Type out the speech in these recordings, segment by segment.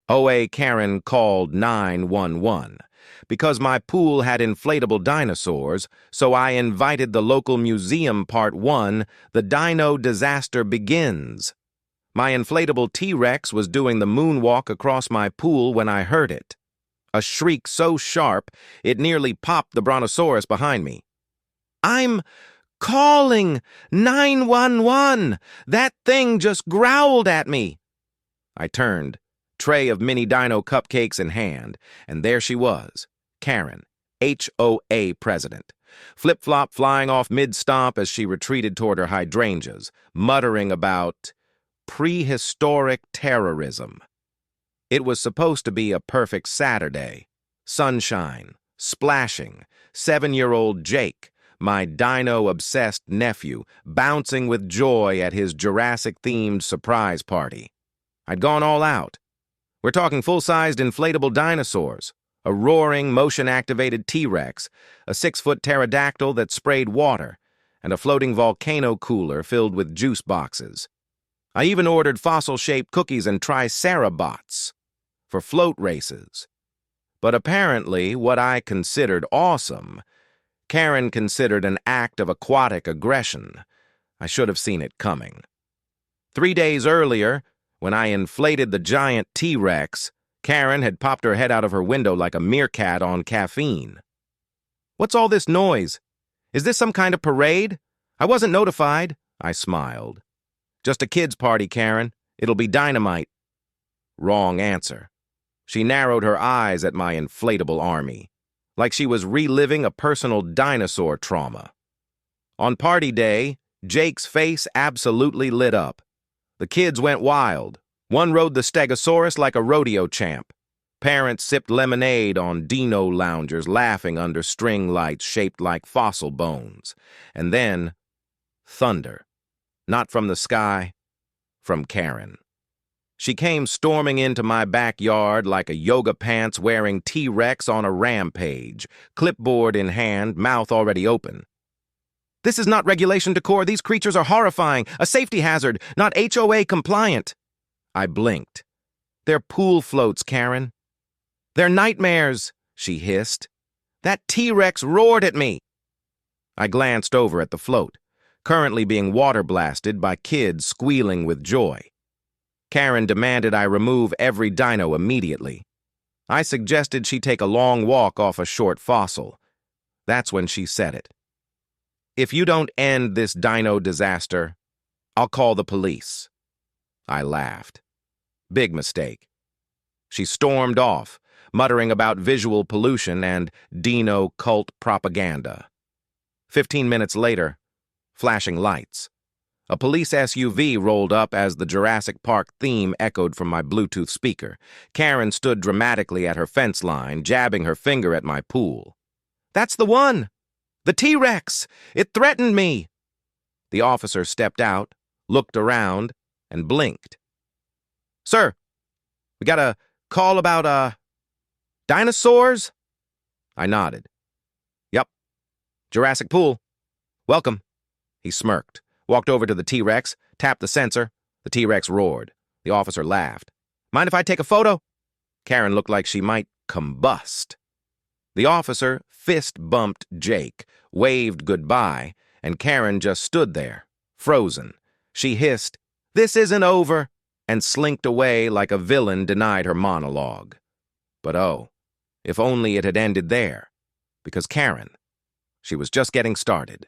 HOA Karen called 911. Because my pool had inflatable dinosaurs, so I invited the local museum part 1, The Dino Disaster Begins. My inflatable T-Rex was doing the moonwalk across my pool when I heard it. A shriek so sharp, it nearly popped the brontosaurus behind me. "I'm calling 911! That thing just growled at me!" I turned, tray of mini dino cupcakes in hand, and there she was, Karen, HOA president, flip-flop flying off mid-stomp as she retreated toward her hydrangeas, muttering about prehistoric terrorism. It was supposed to be a perfect Saturday. Sunshine, splashing, 7-year-old Jake, my dino-obsessed nephew, bouncing with joy at his Jurassic-themed surprise party. I'd gone all out. We're talking full-sized inflatable dinosaurs, a roaring, motion-activated T-Rex, a 6-foot pterodactyl that sprayed water, and a floating volcano cooler filled with juice boxes. I even ordered fossil-shaped cookies and tricerabots for float races. But apparently, what I considered awesome, Karen considered an act of aquatic aggression. I should have seen it coming. 3 days earlier, when I inflated the giant T-Rex, Karen had popped her head out of her window like a meerkat on caffeine. "What's all this noise? Is this some kind of parade? I wasn't notified," I smiled. "Just a kid's party, Karen. It'll be dynamite." Wrong answer. She narrowed her eyes at my inflatable army, like she was reliving a personal dinosaur trauma. On party day, Jake's face absolutely lit up. The kids went wild. One rode the Stegosaurus like a rodeo champ. Parents sipped lemonade on dino loungers, laughing under string lights shaped like fossil bones. And then, thunder. Not from the sky, from Karen. She came storming into my backyard like a yoga pants-wearing T-Rex on a rampage, clipboard in hand, mouth already open. "This is not regulation decor. These creatures are horrifying, a safety hazard, not HOA compliant." I blinked. "They're pool floats, Karen." "They're nightmares," she hissed. "That T-Rex roared at me." I glanced over at the float, currently being water blasted by kids squealing with joy. Karen demanded I remove every dino immediately. I suggested she take a long walk off a short fossil. That's when she said it. "If you don't end this dino disaster, I'll call the police." I laughed. Big mistake. She stormed off, muttering about visual pollution and dino cult propaganda. 15 minutes later, flashing lights. A police SUV rolled up as the Jurassic Park theme echoed from my Bluetooth speaker. Karen stood dramatically at her fence line, jabbing her finger at my pool. "That's the one! The T-Rex! It threatened me!" The officer stepped out, looked around, and blinked. "Sir, we got a call about, dinosaurs?" I nodded. "Yup. Jurassic Pool. Welcome." He smirked, walked over to the T-Rex, tapped the sensor. The T-Rex roared. The officer laughed. "Mind if I take a photo?" Karen looked like she might combust. The officer fist-bumped Jake, waved goodbye, and Karen just stood there, frozen. She hissed, "This isn't over," and slinked away like a villain denied her monologue. But oh, if only it had ended there. Because Karen, she was just getting started.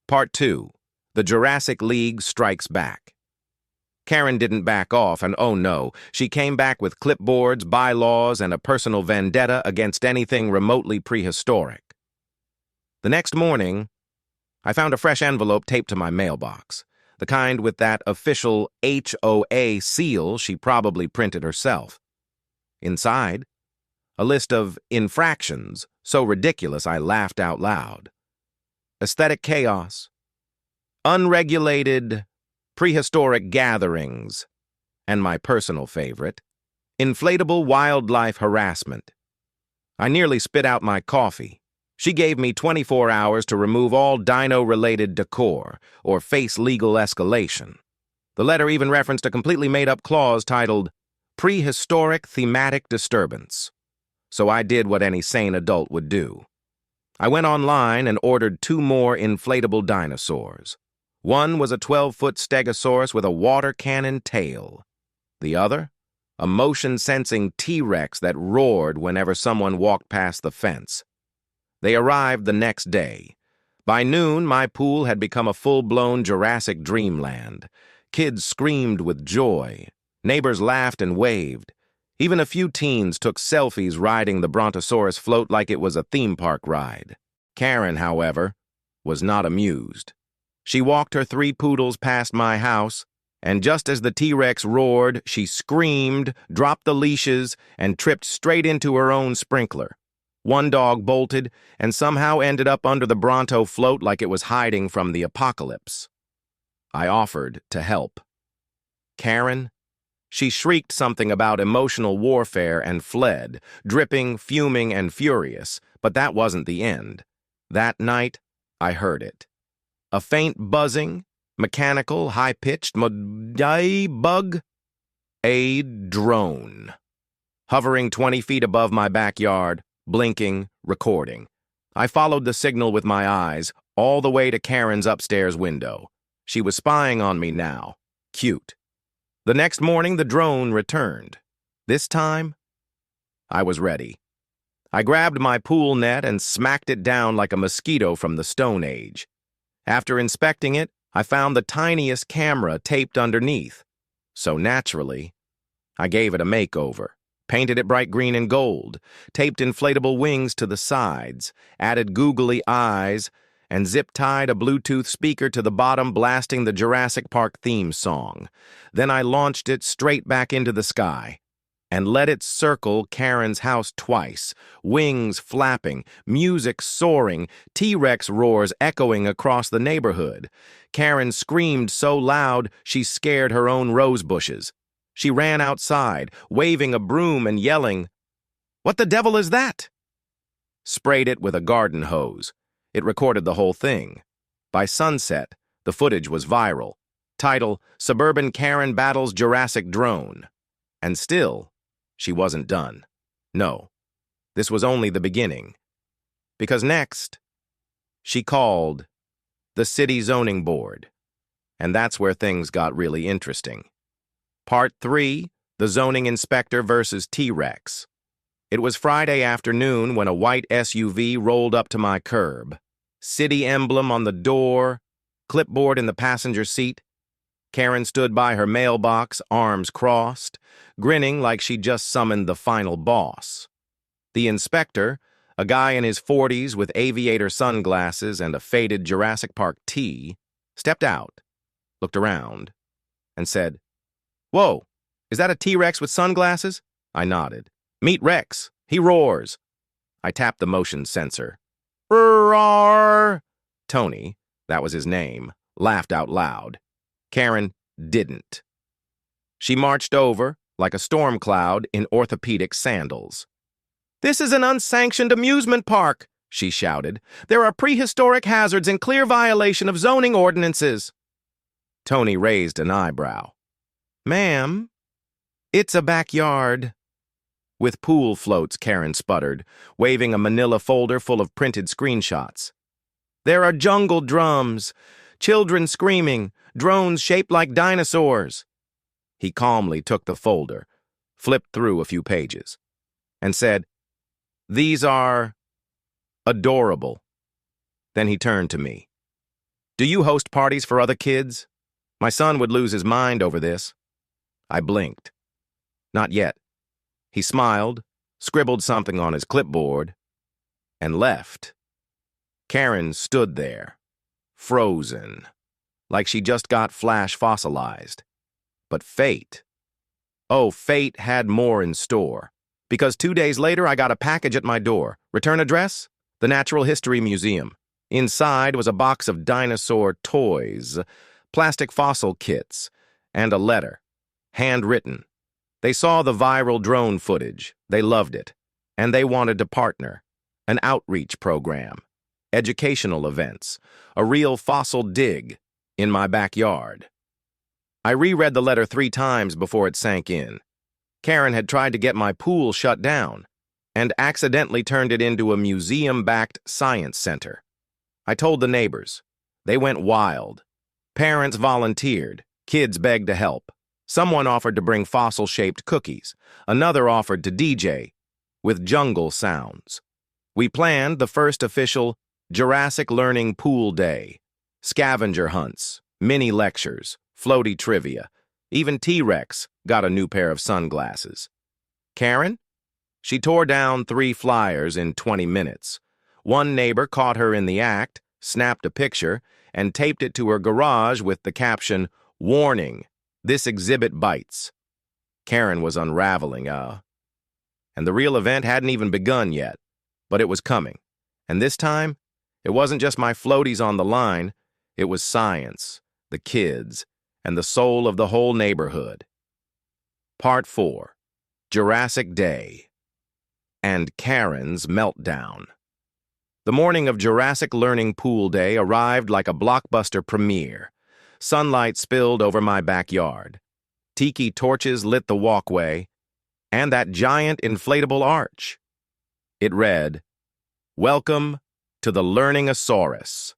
Part 2. The Jurassic League Strikes Back. Karen didn't back off, and oh no, she came back with clipboards, bylaws, and a personal vendetta against anything remotely prehistoric. The next morning, I found a fresh envelope taped to my mailbox, the kind with that official HOA seal she probably printed herself. Inside, a list of infractions so ridiculous I laughed out loud. Aesthetic chaos, unregulated prehistoric gatherings, and my personal favorite, inflatable wildlife harassment. I nearly spit out my coffee. She gave me 24 hours to remove all dino-related decor or face legal escalation. The letter even referenced a completely made-up clause titled, prehistoric thematic disturbance. So I did what any sane adult would do. I went online and ordered 2 more inflatable dinosaurs. One was a 12-foot stegosaurus with a water cannon tail. The other, a motion-sensing T-Rex that roared whenever someone walked past the fence. They arrived the next day. By noon, my pool had become a full-blown Jurassic dreamland. Kids screamed with joy. Neighbors laughed and waved. Even a few teens took selfies riding the Brontosaurus float like it was a theme park ride. Karen, however, was not amused. She walked her 3 poodles past my house, and just as the T-Rex roared, she screamed, dropped the leashes, and tripped straight into her own sprinkler. One dog bolted and somehow ended up under the Bronto float like it was hiding from the apocalypse. I offered to help. Karen? She shrieked something about emotional warfare and fled, dripping, fuming, and furious, but that wasn't the end. That night, I heard it. A faint buzzing, mechanical, high-pitched bug. A drone. Hovering 20 feet above my backyard, blinking, recording. I followed the signal with my eyes, all the way to Karen's upstairs window. She was spying on me now. Cute. The next morning, the drone returned. This time, I was ready. I grabbed my pool net and smacked it down like a mosquito from the Stone Age. After inspecting it, I found the tiniest camera taped underneath. So naturally, I gave it a makeover. Painted it bright green and gold, taped inflatable wings to the sides, added googly eyes, and zip-tied a Bluetooth speaker to the bottom, blasting the Jurassic Park theme song. Then I launched it straight back into the sky and let it circle Karen's house twice, wings flapping, music soaring, T-Rex roars echoing across the neighborhood. Karen screamed so loud she scared her own rose bushes. She ran outside, waving a broom and yelling, "What the devil is that?" Sprayed it with a garden hose. It recorded the whole thing. By sunset, the footage was viral. Title, Suburban Karen Battles Jurassic Drone. And still, she wasn't done. No, this was only the beginning. Because next, she called the city zoning board. And that's where things got really interesting. Part 3, the zoning inspector versus T-Rex. It was Friday afternoon when a white SUV rolled up to my curb. City emblem on the door, clipboard in the passenger seat. Karen stood by her mailbox, arms crossed, grinning like she'd just summoned the final boss. The inspector, a guy in his 40s with aviator sunglasses and a faded Jurassic Park tee, stepped out, looked around, and said, "Whoa, is that a T-Rex with sunglasses?" I nodded. "Meet Rex. He roars." I tapped the motion sensor. "Roar!" Tony, that was his name, laughed out loud. Karen didn't. She marched over, like a storm cloud, in orthopedic sandals. "This is an unsanctioned amusement park," she shouted. "There are prehistoric hazards in clear violation of zoning ordinances." Tony raised an eyebrow. "Ma'am, it's a backyard." With pool floats, Karen sputtered, waving a manila folder full of printed screenshots. "There are jungle drums, children screaming, drones shaped like dinosaurs." He calmly took the folder, flipped through a few pages, and said, "These are adorable." Then he turned to me. "Do you host parties for other kids? My son would lose his mind over this." I blinked. "Not yet." He smiled, scribbled something on his clipboard, and left. Karen stood there, frozen, like she just got flash fossilized. But fate. Oh, fate had more in store. Because 2 days later, I got a package at my door. Return address? The Natural History Museum. Inside was a box of dinosaur toys, plastic fossil kits, and a letter, handwritten. They saw the viral drone footage. They loved it. And they wanted to partner. An outreach program. Educational events. A real fossil dig in my backyard. I reread the letter 3 times before it sank in. Karen had tried to get my pool shut down and accidentally turned it into a museum-backed science center. I told the neighbors. They went wild. Parents volunteered. Kids begged to help. Someone offered to bring fossil-shaped cookies. Another offered to DJ with jungle sounds. We planned the first official Jurassic Learning Pool Day. Scavenger hunts, mini lectures, floaty trivia. Even T-Rex got a new pair of sunglasses. Karen? She tore down 3 flyers in 20 minutes. One neighbor caught her in the act, snapped a picture, and taped it to her garage with the caption, "Warning, this exhibit bites." Karen was unraveling, and the real event hadn't even begun yet, but it was coming. And this time, it wasn't just my floaties on the line, it was science, the kids, and the soul of the whole neighborhood. Part 4. Jurassic Day and Karen's Meltdown. The morning of Jurassic Learning Pool Day arrived like a blockbuster premiere. Sunlight spilled over my backyard. Tiki torches lit the walkway, and that giant inflatable arch. It read, "Welcome to the Learningosaurus."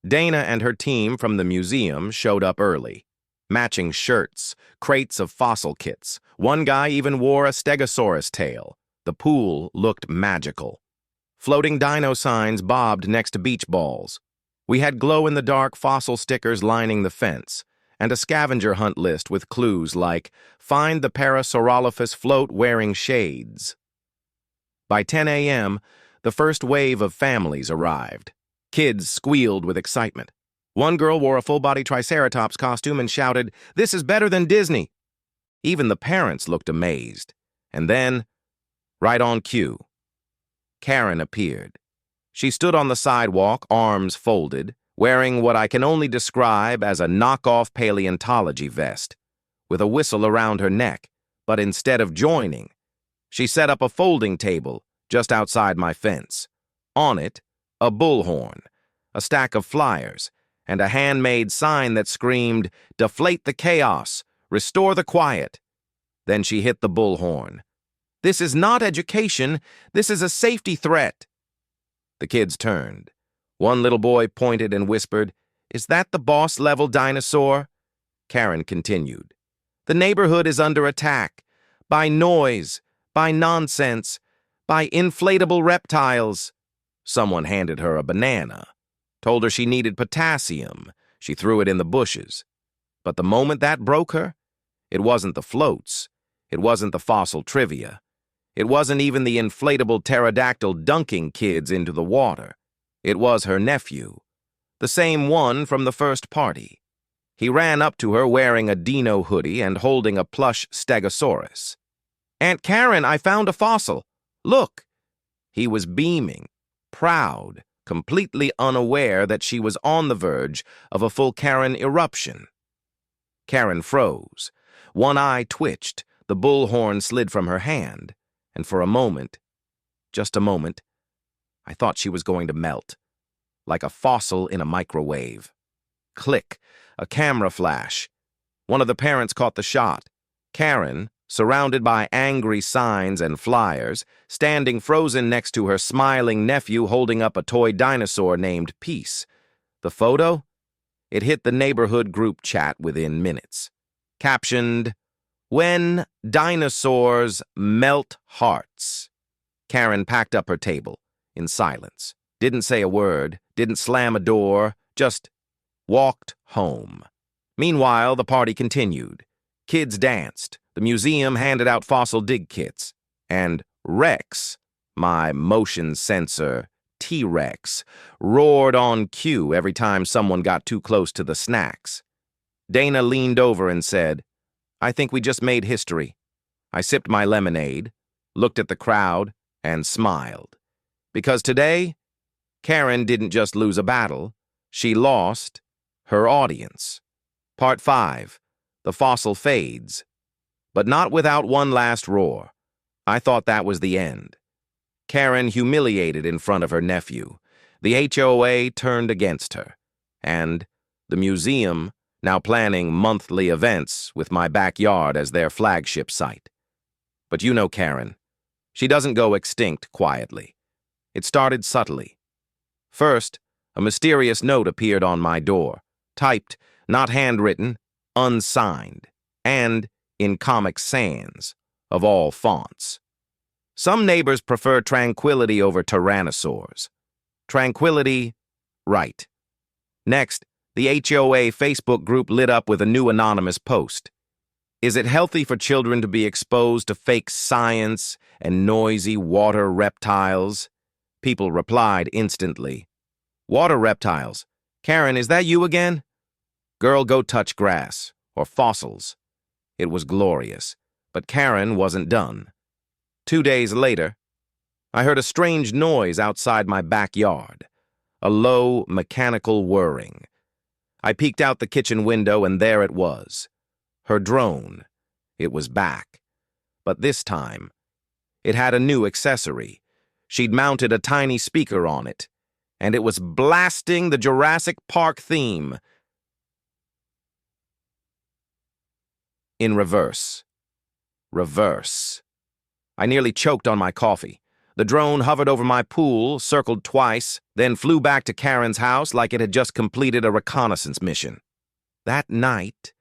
Dana and her team from the museum showed up early. Matching shirts, crates of fossil kits. One guy even wore a stegosaurus tail. The pool looked magical. Floating dino signs bobbed next to beach balls. We had glow-in-the-dark fossil stickers lining the fence, and a scavenger hunt list with clues like, "Find the Parasaurolophus float wearing shades." By 10 a.m., the first wave of families arrived. Kids squealed with excitement. One girl wore a full-body Triceratops costume and shouted, "This is better than Disney!" Even the parents looked amazed. And then, right on cue, Karen appeared. She stood on the sidewalk, arms folded, wearing what I can only describe as a knockoff paleontology vest, with a whistle around her neck, but instead of joining, she set up a folding table just outside my fence. On it, a bullhorn, a stack of flyers, and a handmade sign that screamed, "Deflate the chaos, restore the quiet." Then she hit the bullhorn. "This is not education, this is a safety threat." The kids turned. One little boy pointed and whispered, "Is that the boss-level dinosaur?" Karen continued, "The neighborhood is under attack. By noise, by nonsense, by inflatable reptiles." Someone handed her a banana, told her she needed potassium. She threw it in the bushes. But the moment that broke her, it wasn't the floats. It wasn't the fossil trivia. It wasn't even the inflatable pterodactyl dunking kids into the water. It was her nephew, the same one from the first party. He ran up to her wearing a dino hoodie and holding a plush stegosaurus. "Aunt Karen, I found a fossil. Look." He was beaming, proud, completely unaware that she was on the verge of a full Karen eruption. Karen froze. One eye twitched, the bullhorn slid from her hand, and for a moment, just a moment, I thought she was going to melt, like a fossil in a microwave. Click, a camera flash. One of the parents caught the shot. Karen, surrounded by angry signs and flyers, standing frozen next to her smiling nephew holding up a toy dinosaur named Peace. The photo? It hit the neighborhood group chat within minutes. Captioned, "When Dinosaurs Melt Hearts." Karen packed up her table, in silence. Didn't say a word, didn't slam a door, just walked home. Meanwhile, the party continued. Kids danced. The museum handed out fossil dig kits. And Rex, my motion sensor T-Rex, roared on cue every time someone got too close to the snacks. Dana leaned over and said, "I think we just made history." I sipped my lemonade, looked at the crowd, and smiled. Because today, Karen didn't just lose a battle, she lost her audience. Part 5. The fossil fades. But not without one last roar. I thought that was the end. Karen humiliated in front of her nephew. The HOA turned against her. And the museum now planning monthly events with my backyard as their flagship site. But you know Karen. She doesn't go extinct quietly. It started subtly. First, a mysterious note appeared on my door, typed, not handwritten, unsigned, and in Comic Sans, of all fonts. Some neighbors prefer tranquility over tyrannosaurs. Tranquility, right. Next, the HOA Facebook group lit up with a new anonymous post. Is it healthy for children to be exposed to fake science and noisy water reptiles? People replied instantly. Water reptiles. Karen, is that you again? Girl, go touch grass, or fossils. It was glorious, but Karen wasn't done. 2 days later, I heard a strange noise outside my backyard, a low, mechanical whirring. I peeked out the kitchen window, and there it was. Her drone. It was back. But this time, it had a new accessory. She'd mounted a tiny speaker on it, and it was blasting the Jurassic Park theme. In reverse. Reverse. I nearly choked on my coffee. The drone hovered over my pool, circled twice, then flew back to Karen's house like it had just completed a reconnaissance mission. That night,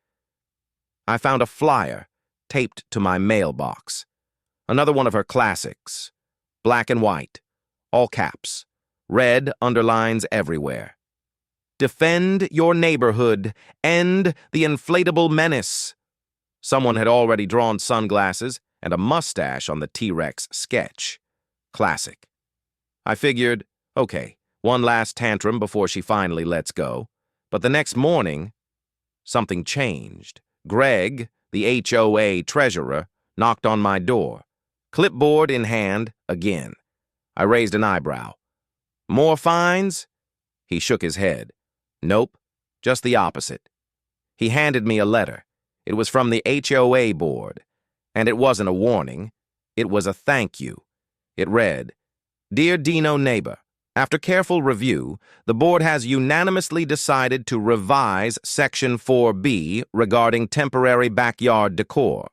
I found a flyer taped to my mailbox. Another one of her classics. Black and white, all caps, red underlines everywhere. Defend your neighborhood. End the inflatable menace. Someone had already drawn sunglasses and a mustache on the T-Rex sketch. Classic. I figured, okay, one last tantrum before she finally lets go. But the next morning, something changed. Greg, the HOA treasurer, knocked on my door. Clipboard in hand, again. I raised an eyebrow. More fines? He shook his head. Nope, just the opposite. He handed me a letter. It was from the HOA board. And it wasn't a warning. It was a thank you. It read, Dear Dino Neighbor, after careful review, the board has unanimously decided to revise Section 4B regarding temporary backyard decor.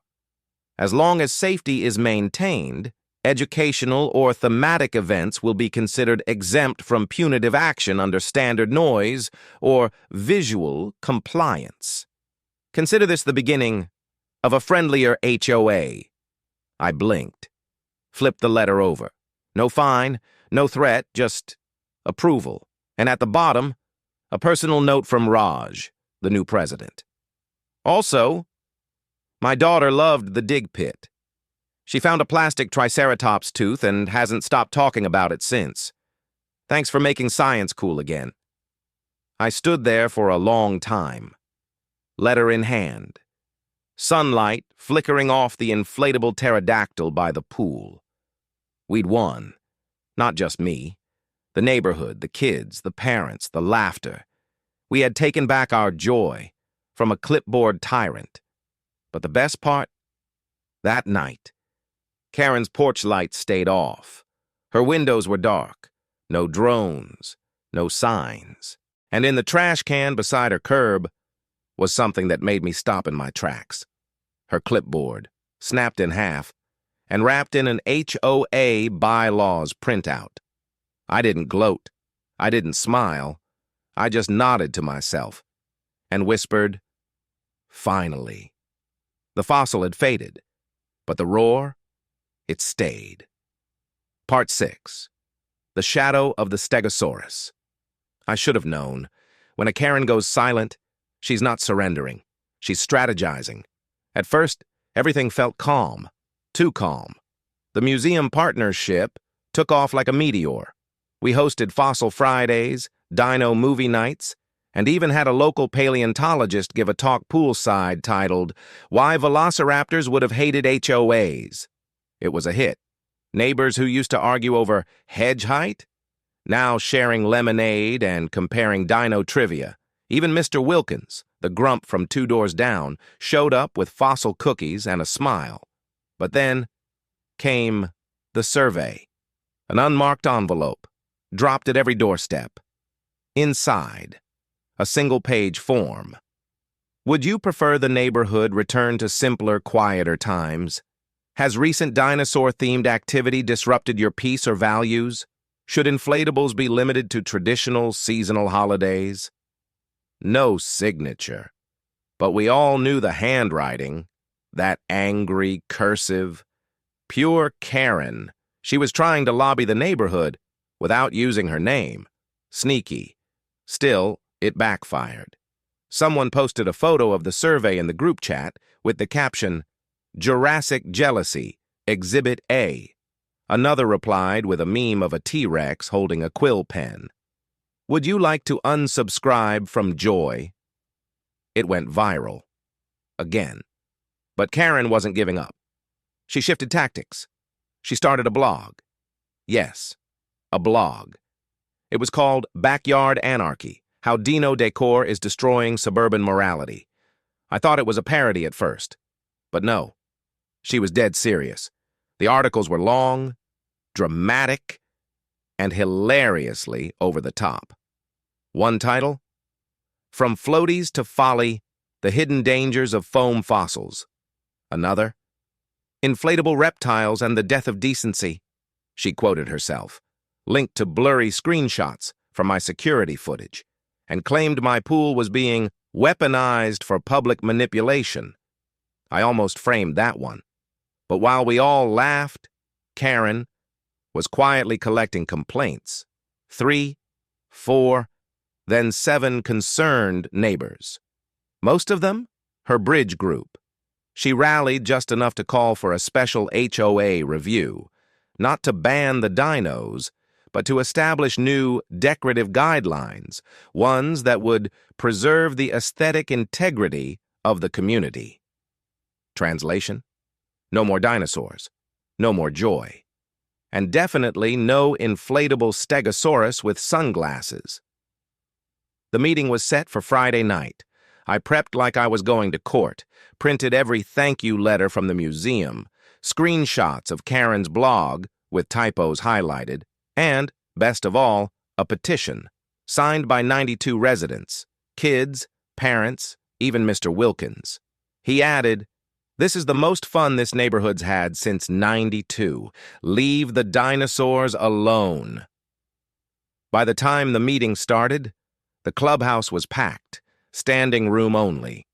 As long as safety is maintained, educational or thematic events will be considered exempt from punitive action under standard noise or visual compliance. Consider this the beginning of a friendlier HOA. I blinked, flipped the letter over. No fine, no threat, just approval. And at the bottom, a personal note from Raj, the new president. Also, my daughter loved the dig pit. She found a plastic triceratops tooth and hasn't stopped talking about it since. Thanks for making science cool again. I stood there for a long time, letter in hand. Sunlight flickering off the inflatable pterodactyl by the pool. We'd won. Not just me. The neighborhood, the kids, the parents, the laughter. We had taken back our joy from a clipboard tyrant. But the best part? That night, Karen's porch lights stayed off. Her windows were dark. No drones, no signs. And in the trash can beside her curb was something that made me stop in my tracks. Her clipboard, snapped in half, and wrapped in an HOA bylaws printout. I didn't gloat. I didn't smile. I just nodded to myself and whispered, finally. The fossil had faded, but the roar, it stayed. Part 6. The Shadow of the Stegosaurus. I should have known. When a Karen goes silent, she's not surrendering. She's strategizing. At first, everything felt calm. Too calm. The museum partnership took off like a meteor. We hosted Fossil Fridays, Dino movie nights, and even had a local paleontologist give a talk poolside titled, Why Velociraptors Would Have Hated HOAs. It was a hit. Neighbors who used to argue over hedge height, now sharing lemonade and comparing dino trivia. Even Mr. Wilkins, the grump from 2 doors down, showed up with fossil cookies and a smile. But then came the survey. An unmarked envelope, dropped at every doorstep. Inside, a single-page form. Would you prefer the neighborhood return to simpler, quieter times? Has recent dinosaur-themed activity disrupted your peace or values? Should inflatables be limited to traditional seasonal holidays? No signature. But we all knew the handwriting. That angry, cursive. Pure Karen. She was trying to lobby the neighborhood without using her name. Sneaky. Still, it backfired. Someone posted a photo of the survey in the group chat with the caption, "Jurassic Jealousy, Exhibit A." Another replied with a meme of a T-Rex holding a quill pen. Would you like to unsubscribe from Joy? It went viral. Again. But Karen wasn't giving up. She shifted tactics. She started a blog. Yes, a blog. It was called Backyard Anarchy, How Dino Decor is Destroying Suburban Morality. I thought it was a parody at first. But no, she was dead serious. The articles were long, dramatic, and hilariously over the top. One title, From Floaties to Folly, The Hidden Dangers of Foam Fossils. Another, Inflatable Reptiles and the Death of Decency. She quoted herself, linked to blurry screenshots from my security footage, and claimed my pool was being weaponized for public manipulation. I almost framed that one. But while we all laughed, Karen was quietly collecting complaints. 3, 4, then 7 concerned neighbors. Most of them, her bridge group. She rallied just enough to call for a special HOA review, not to ban the dinos, but to establish new decorative guidelines, ones that would preserve the aesthetic integrity of the community. Translation? No more dinosaurs, no more joy, and definitely no inflatable stegosaurus with sunglasses. The meeting was set for Friday night. I prepped like I was going to court, printed every thank you letter from the museum, screenshots of Karen's blog with typos highlighted, and, best of all, a petition, signed by 92 residents, kids, parents, even Mr. Wilkins. He added, "This is the most fun this neighborhood's had since '92. Leave the dinosaurs alone." By the time the meeting started, the clubhouse was packed, standing room only.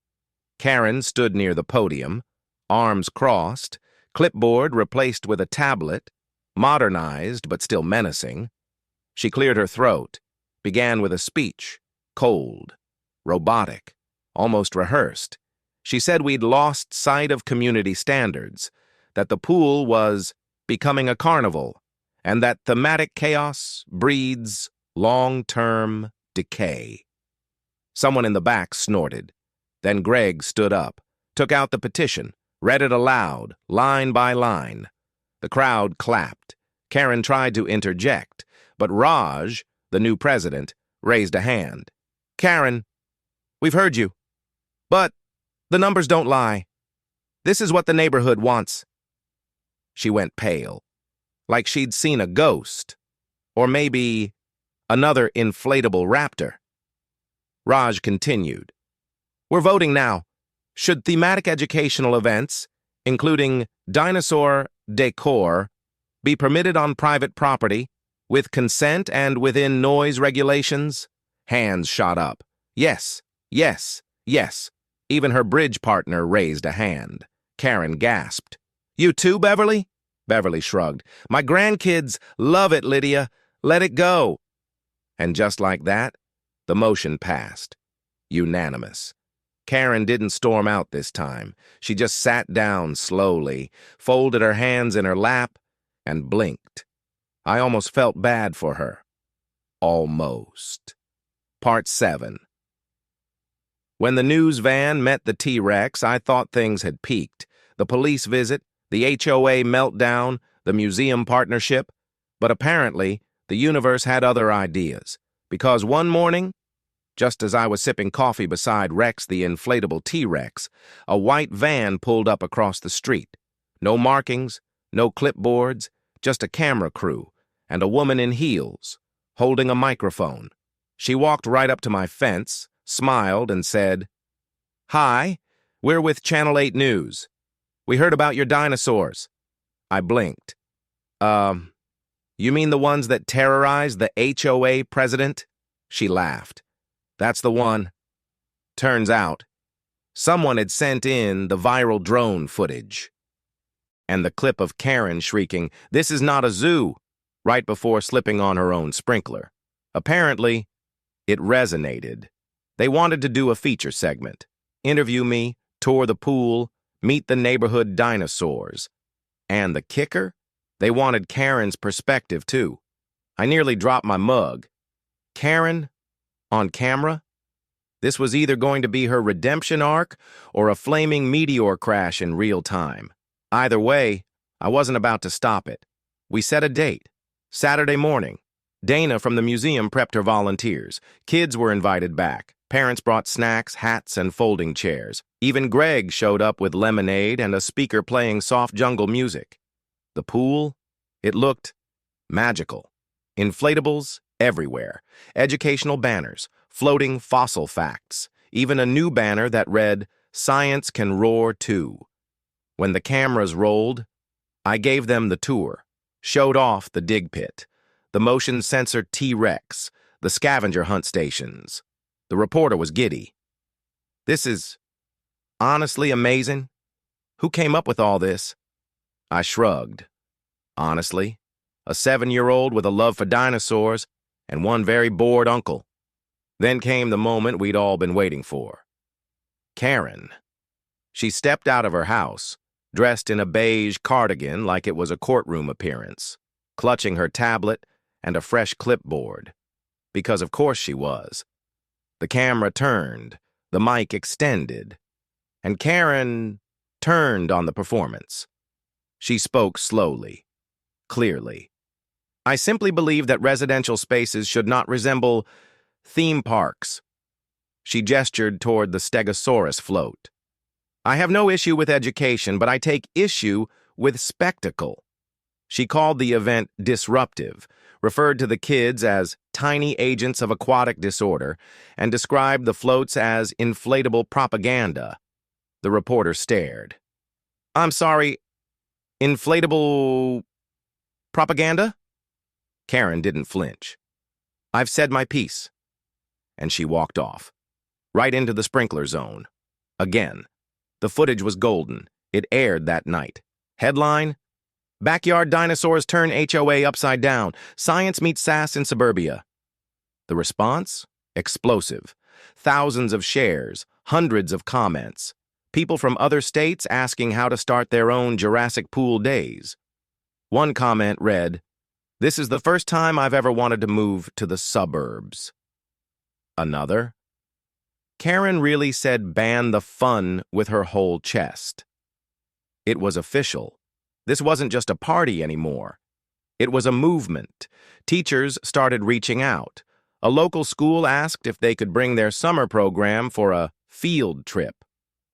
Karen stood near the podium, arms crossed, clipboard replaced with a tablet, modernized but still menacing. She cleared her throat, began with a speech, cold, robotic, almost rehearsed. She said we'd lost sight of community standards, that the pool was becoming a carnival, and that thematic chaos breeds long-term decay. Someone in the back snorted. Then Greg stood up, took out the petition, read it aloud, line by line. The crowd clapped. Karen tried to interject, but Raj, the new president, raised a hand. "Karen, we've heard you, but the numbers don't lie. This is what the neighborhood wants." She went pale, like she'd seen a ghost, or maybe another inflatable raptor. Raj continued. "We're voting now. Should thematic educational events, including dinosaur decor, be permitted on private property, with consent and within noise regulations?" Hands shot up. Yes, yes, yes. Even her bridge partner raised a hand. Karen gasped. "You too, Beverly?" Beverly shrugged. "My grandkids love it, Lydia. Let it go." And just like that, the motion passed. Unanimous. Karen didn't storm out this time. She just sat down slowly, folded her hands in her lap, and blinked. I almost felt bad for her. Almost. Part 7. When the news van met the T-Rex, I thought things had peaked. The police visit, the HOA meltdown, the museum partnership. But apparently, the universe had other ideas. Because one morning, just as I was sipping coffee beside Rex the inflatable T-Rex, a white van pulled up across the street. No markings, no clipboards, just a camera crew, and a woman in heels, holding a microphone. She walked right up to my fence, smiled, and said, Hi, we're with Channel 8 News. We heard about your dinosaurs. I blinked. You mean the ones that terrorized the HOA president? She laughed. That's the one. Turns out, someone had sent in the viral drone footage. And the clip of Karen shrieking, "This is not a zoo," right before slipping on her own sprinkler. Apparently, it resonated. They wanted to do a feature segment. Interview me, tour the pool, meet the neighborhood dinosaurs. And the kicker? They wanted Karen's perspective, too. I nearly dropped my mug. Karen? On camera? This was either going to be her redemption arc or a flaming meteor crash in real time. Either way, I wasn't about to stop it. We set a date. Saturday morning. Dana from the museum prepped her volunteers. Kids were invited back. Parents brought snacks, hats, and folding chairs. Even Greg showed up with lemonade and a speaker playing soft jungle music. The pool? It looked magical. Inflatables everywhere. Educational banners, floating fossil facts. Even a new banner that read, "Science can roar too." When the cameras rolled, I gave them the tour, showed off the dig pit, the motion sensor T-Rex, the scavenger hunt stations. The reporter was giddy. "This is honestly amazing. Who came up with all this?" I shrugged. Honestly, a 7-year-old with a love for dinosaurs and one very bored uncle. Then came the moment we'd all been waiting for. Karen. She stepped out of her house, dressed in a beige cardigan like it was a courtroom appearance, clutching her tablet and a fresh clipboard. Because of course she was. The camera turned, the mic extended, and Karen turned on the performance. She spoke slowly, clearly. "I simply believe that residential spaces should not resemble theme parks." She gestured toward the Stegosaurus float. "I have no issue with education, but I take issue with spectacle." She called the event disruptive, referred to the kids as tiny agents of aquatic disorder, and described the floats as inflatable propaganda. The reporter stared. "I'm sorry, inflatable propaganda?" Karen didn't flinch. "I've said my piece." And she walked off, right into the sprinkler zone. Again. The footage was golden. It aired that night. Headline: "Backyard Dinosaurs Turn HOA Upside Down. Science Meets Sass in Suburbia." The response? Explosive. Thousands of shares, hundreds of comments. People from other states asking how to start their own Jurassic pool days. One comment read, "This is the first time I've ever wanted to move to the suburbs." Another, "Karen really said ban the fun with her whole chest." It was official. This wasn't just a party anymore. It was a movement. Teachers started reaching out. A local school asked if they could bring their summer program for a field trip.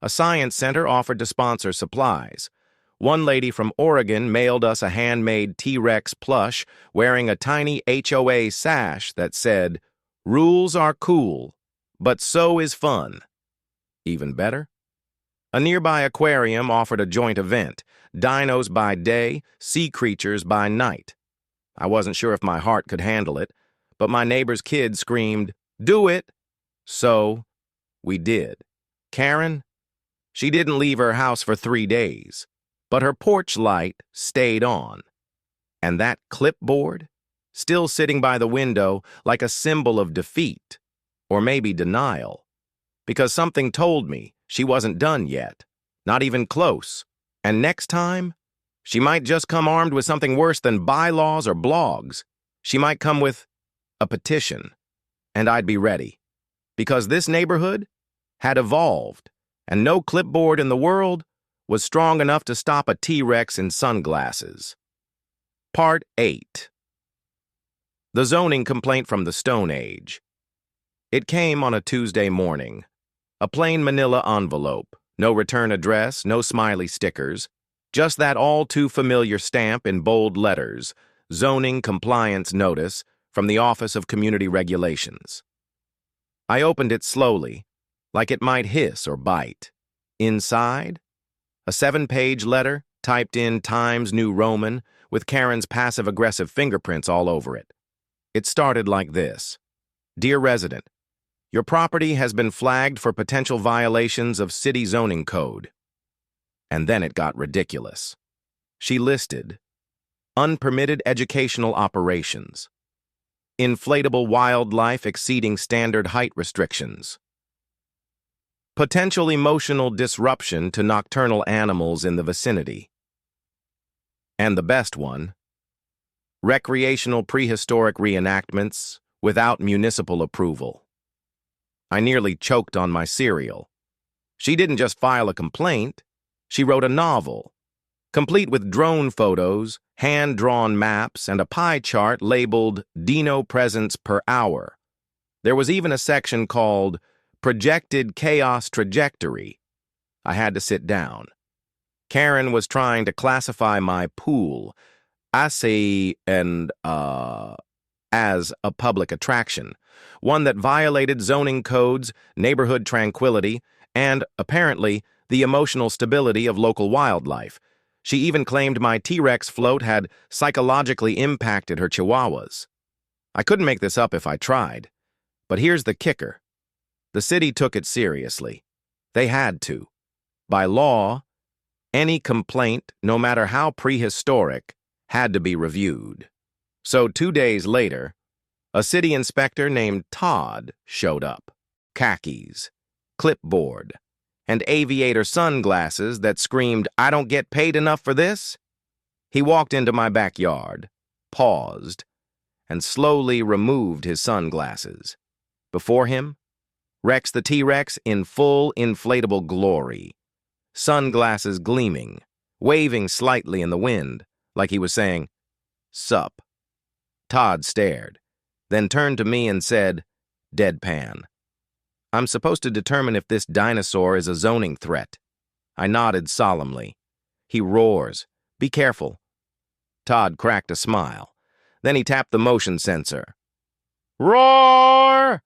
A science center offered to sponsor supplies. One lady from Oregon mailed us a handmade T-Rex plush wearing a tiny HOA sash that said, "Rules are cool, but so is fun." Even better? A nearby aquarium offered a joint event, dinos by day, sea creatures by night. I wasn't sure if my heart could handle it, but my neighbor's kid screamed, "Do it!" So, we did. Karen? She didn't leave her house for 3 days, but her porch light stayed on. And that clipboard? Still sitting by the window like a symbol of defeat, or maybe denial. Because something told me she wasn't done yet, not even close. And next time, she might just come armed with something worse than bylaws or blogs. She might come with a petition, and I'd be ready. Because this neighborhood had evolved, and no clipboard in the world was strong enough to stop a T-Rex in sunglasses. Part 8. The zoning complaint from the Stone Age. It came on a Tuesday morning. A plain manila envelope, no return address, no smiley stickers, just that all-too-familiar stamp in bold letters, Zoning Compliance Notice from the Office of Community Regulations. I opened it slowly, like it might hiss or bite. Inside, a 7-page letter typed in Times New Roman with Karen's passive-aggressive fingerprints all over it. It started like this. Dear resident, your property has been flagged for potential violations of city zoning code. And then it got ridiculous. She listed unpermitted educational operations, inflatable wildlife exceeding standard height restrictions, potential emotional disruption to nocturnal animals in the vicinity, and the best one, recreational prehistoric reenactments without municipal approval. I nearly choked on my cereal. She didn't just file a complaint, she wrote a novel, complete with drone photos, hand-drawn maps, and a pie chart labeled Dino Presence per Hour. There was even a section called Projected Chaos Trajectory. I had to sit down. Karen was trying to classify my pool, as a public attraction, one that violated zoning codes, neighborhood tranquility, and, apparently, the emotional stability of local wildlife. She even claimed my T-Rex float had psychologically impacted her chihuahuas. I couldn't make this up if I tried. But here's the kicker. The city took it seriously. They had to. By law, any complaint, no matter how prehistoric, had to be reviewed. So 2 days later, a city inspector named Todd showed up. Khakis, clipboard, and aviator sunglasses that screamed, "I don't get paid enough for this?" He walked into my backyard, paused, and slowly removed his sunglasses. Before him, Rex the T-Rex in full inflatable glory, sunglasses gleaming, waving slightly in the wind, like he was saying, "Sup." Todd stared, then turned to me and said, deadpan, "I'm supposed to determine if this dinosaur is a zoning threat." I nodded solemnly. He roars, "Be careful." Todd cracked a smile. Then he tapped the motion sensor. Roar!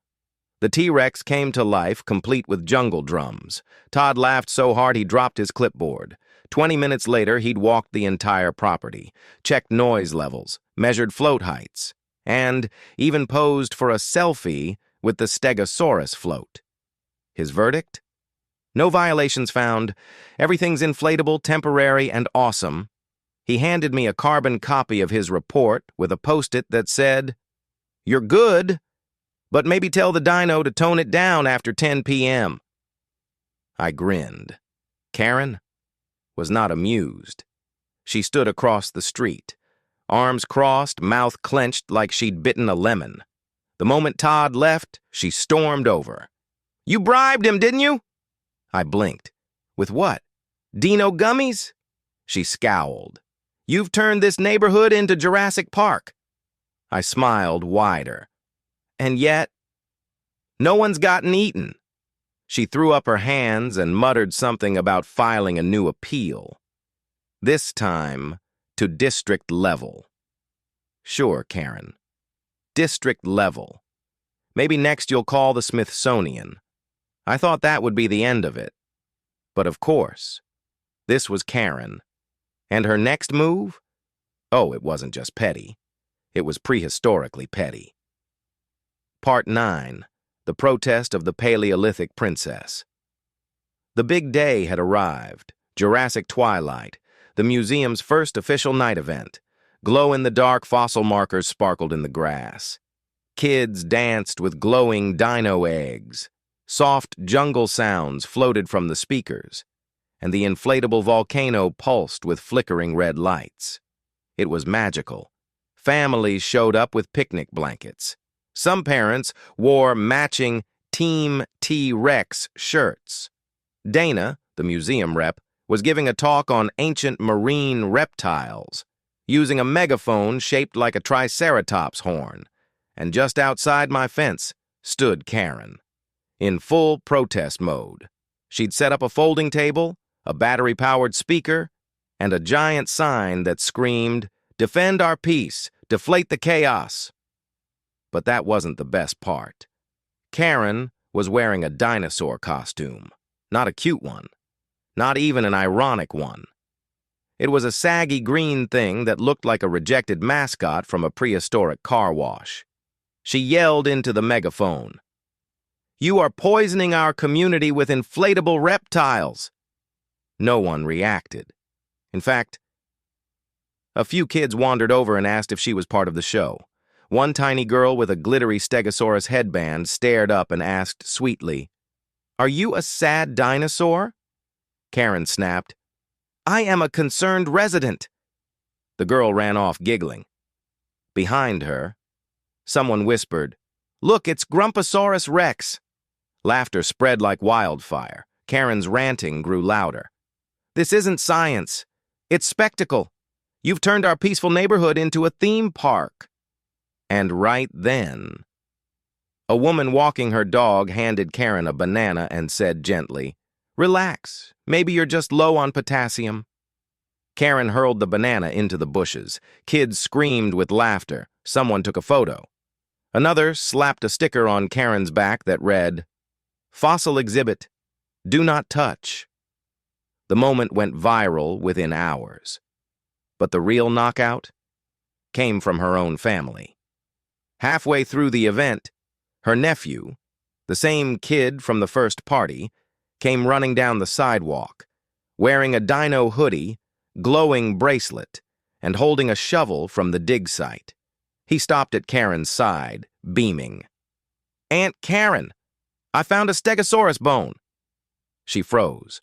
The T-Rex came to life, complete with jungle drums. Todd laughed so hard he dropped his clipboard. 20 minutes later, he'd walked the entire property, checked noise levels, measured float heights, and even posed for a selfie with the Stegosaurus float. His verdict? No violations found. Everything's inflatable, temporary, and awesome. He handed me a carbon copy of his report with a post-it that said, "You're good, but maybe tell the dino to tone it down after 10 p.m. I grinned. Karen was not amused. She stood across the street, arms crossed, mouth clenched like she'd bitten a lemon. The moment Todd left, she stormed over. "You bribed him, didn't you?" I blinked. "With what? Dino gummies?" She scowled. "You've turned this neighborhood into Jurassic Park." I smiled wider. "And yet, no one's gotten eaten." She threw up her hands and muttered something about filing a new appeal. This time, to district level. Sure, Karen. District level. Maybe next you'll call the Smithsonian. I thought that would be the end of it. But of course, this was Karen. And her next move? Oh, it wasn't just petty. It was prehistorically petty. Part 9. The Protest of the Paleolithic Princess. The big day had arrived. Jurassic Twilight, the museum's first official night event. Glow-in-the-dark fossil markers sparkled in the grass. Kids danced with glowing dino eggs. Soft jungle sounds floated from the speakers, and the inflatable volcano pulsed with flickering red lights. It was magical. Families showed up with picnic blankets. Some parents wore matching Team T-Rex shirts. Dana, the museum rep, was giving a talk on ancient marine reptiles, using a megaphone shaped like a triceratops horn. And just outside my fence stood Karen, in full protest mode. She'd set up a folding table, a battery-powered speaker, and a giant sign that screamed, "Defend our peace, deflate the chaos." But that wasn't the best part. Karen was wearing a dinosaur costume. Not a cute one. Not even an ironic one. It was a saggy green thing that looked like a rejected mascot from a prehistoric car wash. She yelled into the megaphone, "You are poisoning our community with inflatable reptiles." No one reacted. In fact, a few kids wandered over and asked if she was part of the show. One tiny girl with a glittery Stegosaurus headband stared up and asked sweetly, "Are you a sad dinosaur?" Karen snapped, "I am a concerned resident." The girl ran off giggling. Behind her, someone whispered, "Look, it's Grumposaurus Rex." Laughter spread like wildfire. Karen's ranting grew louder. "This isn't science. It's spectacle. You've turned our peaceful neighborhood into a theme park." And right then, a woman walking her dog handed Karen a banana and said gently, "Relax. Maybe you're just low on potassium." Karen hurled the banana into the bushes. Kids screamed with laughter. Someone took a photo. Another slapped a sticker on Karen's back that read, "Fossil exhibit. Do not touch." The moment went viral within hours. But the real knockout came from her own family. Halfway through the event, her nephew, the same kid from the first party, came running down the sidewalk, wearing a dino hoodie, glowing bracelet, and holding a shovel from the dig site. He stopped at Karen's side, beaming. "Aunt Karen, I found a Stegosaurus bone." She froze,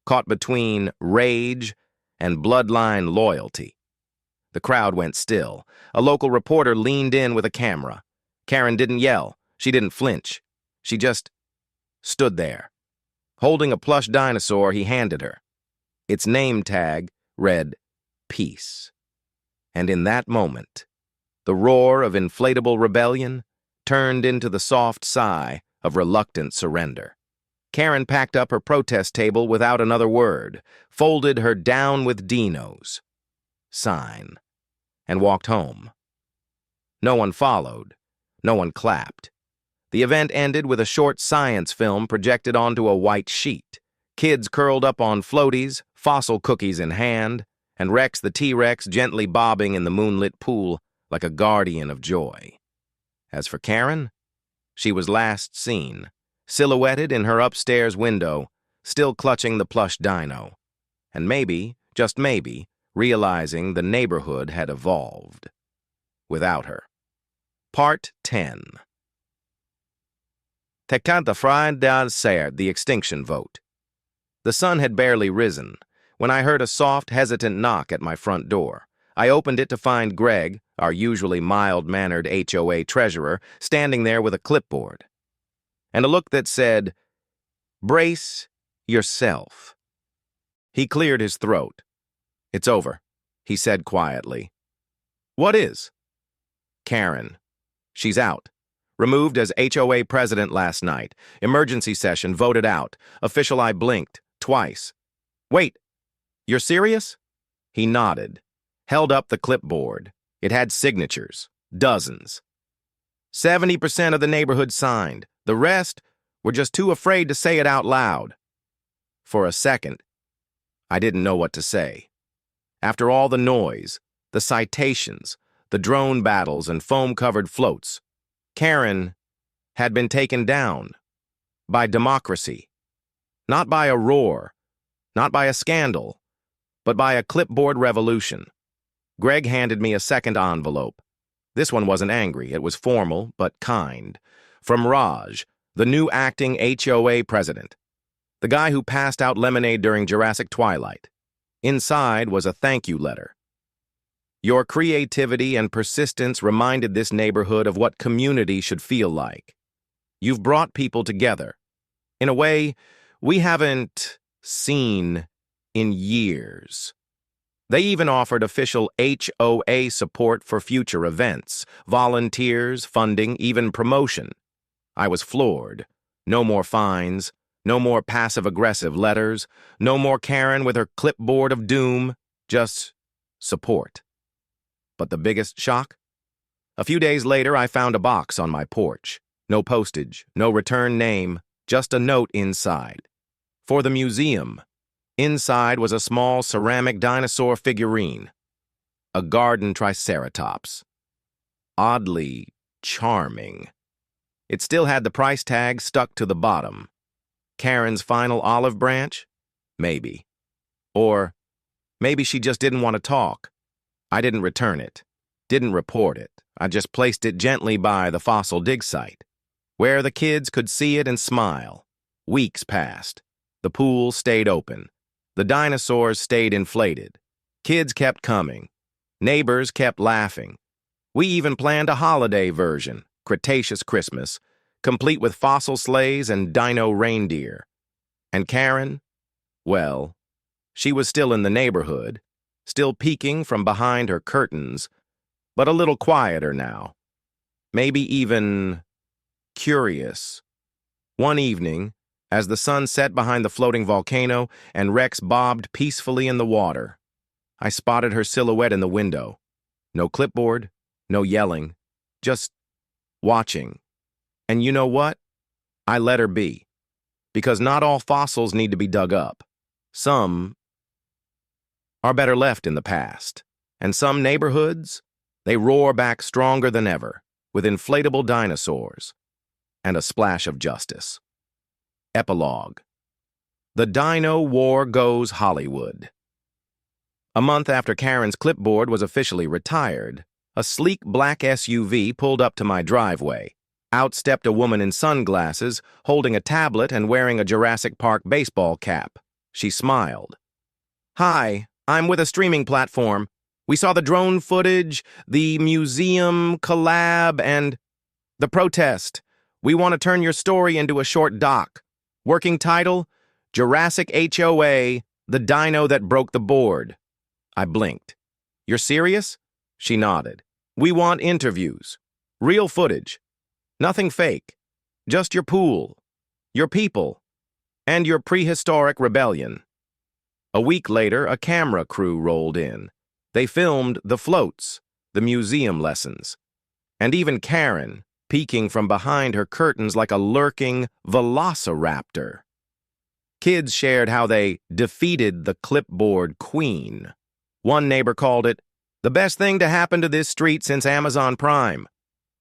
caught between rage and bloodline loyalty. The crowd went still. A local reporter leaned in with a camera. Karen didn't yell. She didn't flinch. She just stood there, holding a plush dinosaur he handed her. Its name tag read, "Peace." And in that moment, the roar of inflatable rebellion turned into the soft sigh of reluctant surrender. Karen packed up her protest table without another word, folded her "Down with Dinos" sign, and walked home. No one followed. No one clapped. The event ended with a short science film projected onto a white sheet. Kids curled up on floaties, fossil cookies in hand, and Rex the T-Rex gently bobbing in the moonlit pool like a guardian of joy. As for Karen, she was last seen, silhouetted in her upstairs window, still clutching the plush dino, and maybe, just maybe, realizing the neighborhood had evolved without her. Part 10. Te canta fried down ser, the extinction vote. The sun had barely risen when I heard a soft, hesitant knock at my front door. I opened it to find Greg, our usually mild-mannered HOA treasurer, standing there with a clipboard and a look that said, "Brace yourself." He cleared his throat. "It's over," he said quietly. "What is?" "Karen. She's out. Removed as HOA president last night. Emergency session voted out. Official I blinked. Twice." "Wait, you're serious?" He nodded, held up the clipboard. It had signatures. Dozens. 70% of the neighborhood signed. The rest were just too afraid to say it out loud. For a second, I didn't know what to say. After all the noise, the citations, the drone battles and foam-covered floats, Karen had been taken down by democracy. Not by a roar, not by a scandal, but by a clipboard revolution. Greg handed me a second envelope. This one wasn't angry. It was formal, but kind. From Raj, the new acting HOA president. The guy who passed out lemonade during Jurassic Twilight. Inside was a thank you letter. "Your creativity and persistence reminded this neighborhood of what community should feel like. You've brought people together. In a way we haven't seen in years." They even offered official HOA support for future events, volunteers, funding, even promotion. I was floored. No more fines, no more passive-aggressive letters, no more Karen with her clipboard of doom, just support. But the biggest shock? A few days later, I found a box on my porch. No postage, no return name, just a note inside. For the museum. Inside was a small ceramic dinosaur figurine. A garden triceratops. Oddly charming. It still had the price tag stuck to the bottom. Karen's final olive branch? Maybe. Or maybe she just didn't want to talk. I didn't return it. Didn't report it. I just placed it gently by the fossil dig site, where the kids could see it and smile. Weeks passed. The pool stayed open. The dinosaurs stayed inflated. Kids kept coming. Neighbors kept laughing. We even planned a holiday version, Cretaceous Christmas, complete with fossil sleighs and dino reindeer. And Karen? Well, she was still in the neighborhood, still peeking from behind her curtains, but a little quieter now. Maybe even curious. One evening, as the sun set behind the floating volcano and Rex bobbed peacefully in the water, I spotted her silhouette in the window. No clipboard, no yelling, just watching. And you know what? I let her be. Because not all fossils need to be dug up. Some are better left in the past. And some neighborhoods, they roar back stronger than ever, with inflatable dinosaurs and a splash of justice. Epilogue. The Dino War Goes Hollywood. A month after Karen's clipboard was officially retired, a sleek black SUV pulled up to my driveway. Out stepped a woman in sunglasses, holding a tablet and wearing a Jurassic Park baseball cap. She smiled. "Hi, I'm with a streaming platform. We saw the drone footage, the museum collab, and the protest. We want to turn your story into a short doc. Working title, Jurassic HOA, the dino that broke the board." I blinked. "You're serious?" She nodded. "We want interviews. Real footage. Nothing fake. Just your pool, your people, and your prehistoric rebellion." A week later, a camera crew rolled in. They filmed the floats, the museum lessons, and even Karen, peeking from behind her curtains like a lurking velociraptor. Kids shared how they defeated the clipboard queen. One neighbor called it, "the best thing to happen to this street since Amazon Prime."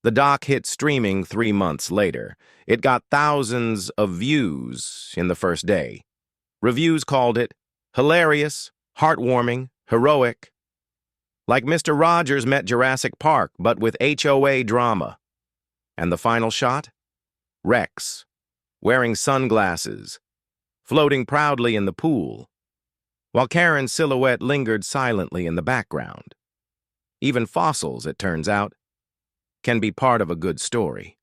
The doc hit streaming 3 months later. It got thousands of views in the first day. Reviews called it hilarious, heartwarming, heroic. Like Mr. Rogers met Jurassic Park, but with HOA drama. And the final shot? Rex, wearing sunglasses, floating proudly in the pool, while Karen's silhouette lingered silently in the background. Even fossils, it turns out, can be part of a good story.